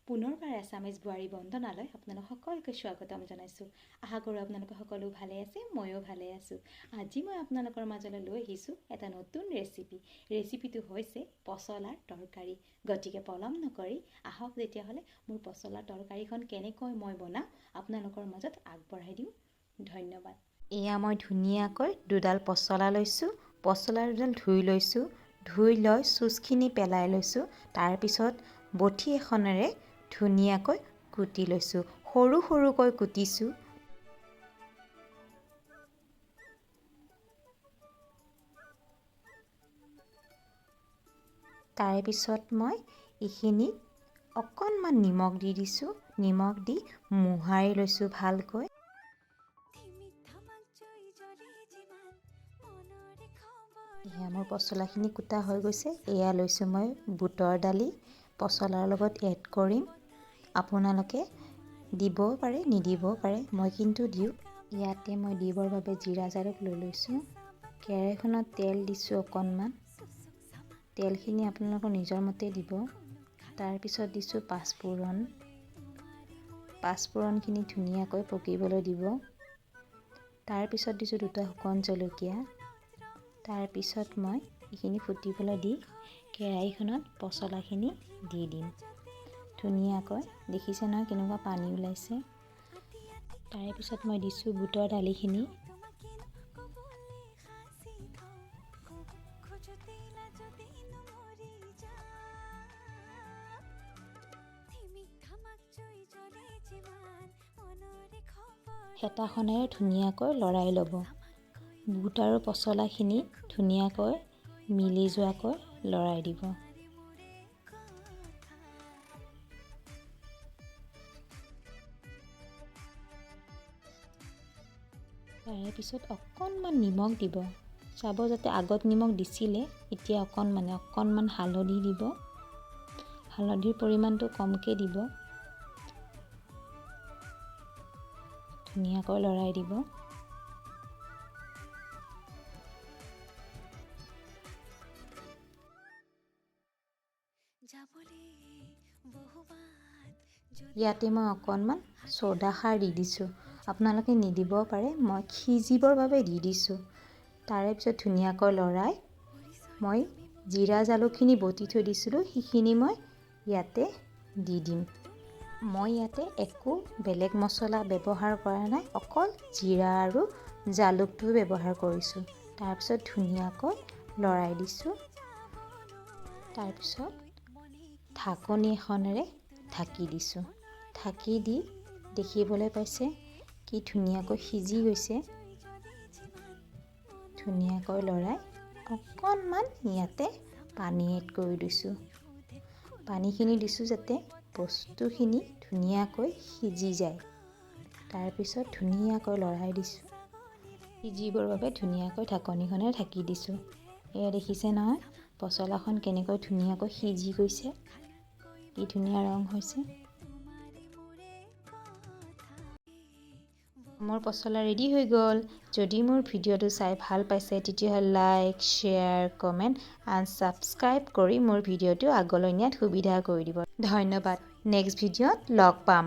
পুনৰবাৰ আছামিজ বোৱাৰী বন্দনালৈ আপোনালোক সকলোকে স্বাগতম জনাইছোঁ। আশা কৰোঁ আপোনালোকে সকলো ভালে আছে, ময়ো ভালে আছোঁ। আজি মই আপোনালোকৰ মাজলৈ লৈ আহিছোঁ এটা নতুন ৰেচিপি। ৰেচিপিটো হৈছে পচলাৰ তৰকাৰী। গতিকে পলম নকৰি আহক তেতিয়াহ'লে মোৰ পচলাৰ তৰকাৰীখন কেনেকৈ মই বনাওঁ আপোনালোকৰ মাজত আগবঢ়াই দিওঁ। ধন্যবাদ। এয়া মই ধুনীয়াকৈ দুডাল পচলা লৈছোঁ। পচলা দুডাল ধুই লৈছোঁ। ধুই লৈ চুচখিনি পেলাই লৈছোঁ। তাৰপিছত বঠি এখনেৰে ধুনীয়াকৈ কুটি লৈছোঁ। সৰু সৰুকৈ কুটিছোঁ। তাৰে পিছত মই এইখিনি অকণমান নিমখ দি দিছোঁ। নিমখ দি মোহাৰি লৈছোঁ ভালকৈ। এয়া মোৰ পচলাখিনি কুটা হৈ গৈছে। এয়া লৈছোঁ মই বুটৰ দালি। পচলাৰ লগত এড কৰিম। আপোনালোকে দিবও পাৰে, নিদিবও পাৰে। মই কিন্তু দিওঁ। ইয়াতে মই দিবৰ বাবে জিৰা জালুক লৈ লৈছোঁ। কেৰাহীখনত তেল দিছোঁ অকণমান। তেলখিনি আপোনালোকৰ নিজৰ মতে দিব। তাৰপিছত দিছোঁ পাঁচফোৰণ। পাঁচফোৰণখিনি ধুনীয়াকৈ পকিবলৈ দিব। তাৰপিছত দিছোঁ দুটা শুকান জলকীয়া। তাৰপিছত মই এইখিনি ফুটিবলৈ দি কেৰাহীখনত পচলাখিনি দি দিম। ধুনীয়াকৈ দেখিছে নহয় কেনেকুৱা পানী ওলাইছে। তাৰে পিছত মই দিছোঁ বুটৰ দালিখিনি। হেতাখনেৰে ধুনীয়াকৈ লৰাই ল'ব। বুট আৰু পচলাখিনি ধুনীয়াকৈ মিলি যোৱাকৈ লৰাই দিব। তাৰে পিছত অকণমান নিমখ দিব। চাব যাতে আগত নিমখ দিছিলে, এতিয়া অকণমান হালধি দিব। হালধিৰ পৰিমাণটো কমকৈ দিব। ধুনীয়াকৈ লৰাই দিব। ইয়াতে মই অকণমান চ'ডা খাৰ দি দিছোঁ। আপোনালোকে নিদিবও পাৰে। মই সিজিবৰ বাবে দি দিছোঁ। তাৰে পিছত ধুনীয়াকৈ লৰাই মই জিৰা জালুকখিনি বটি থৈ দিছিলোঁ, সেইখিনি মই ইয়াতে দি দিম। মই ইয়াতে একো বেলেগ মছলা ব্যৱহাৰ কৰা নাই, অকল জিৰা আৰু জালুকটো ব্যৱহাৰ কৰিছোঁ। তাৰপিছত ধুনীয়াকৈ লৰাই দিছোঁ। তাৰপিছত ঢাকনি এখনেৰে ঢাকি দিছোঁ। ঢাকি দি দেখিবলৈ পাইছে কি ধুনীয়াকৈ সিজি গৈছে। ধুনীয়াকৈ লৰাই অকণমান ইয়াতে পানী এড কৰি দিছোঁ। পানীখিনি দিছোঁ যাতে বস্তুখিনি ধুনীয়াকৈ সিজি যায়। তাৰপিছত ধুনীয়াকৈ লৰাই দিছোঁ। সিজিবৰ বাবে ধুনীয়াকৈ ঢাকনিখনে ঢাকি দিছোঁ। এয়া দেখিছে নহয় পচলাখন কেনেকৈ ধুনীয়াকৈ সিজি গৈছে। কি ধুনীয়া ৰং হৈছে। মোৰ পচলা ৰেডি হৈ গ'ল। যদি মোৰ ভিডিঅ'টো চাই ভাল পাইছে তেতিয়াহ'লে like, share, comment and subscribe কৰি মোৰ ভিডিঅ'টো আগলৈ নিয়াত সুবিধা কৰি দিব। ধন্যবাদ। নেক্সট ভিডিঅ'ত লগ পাম।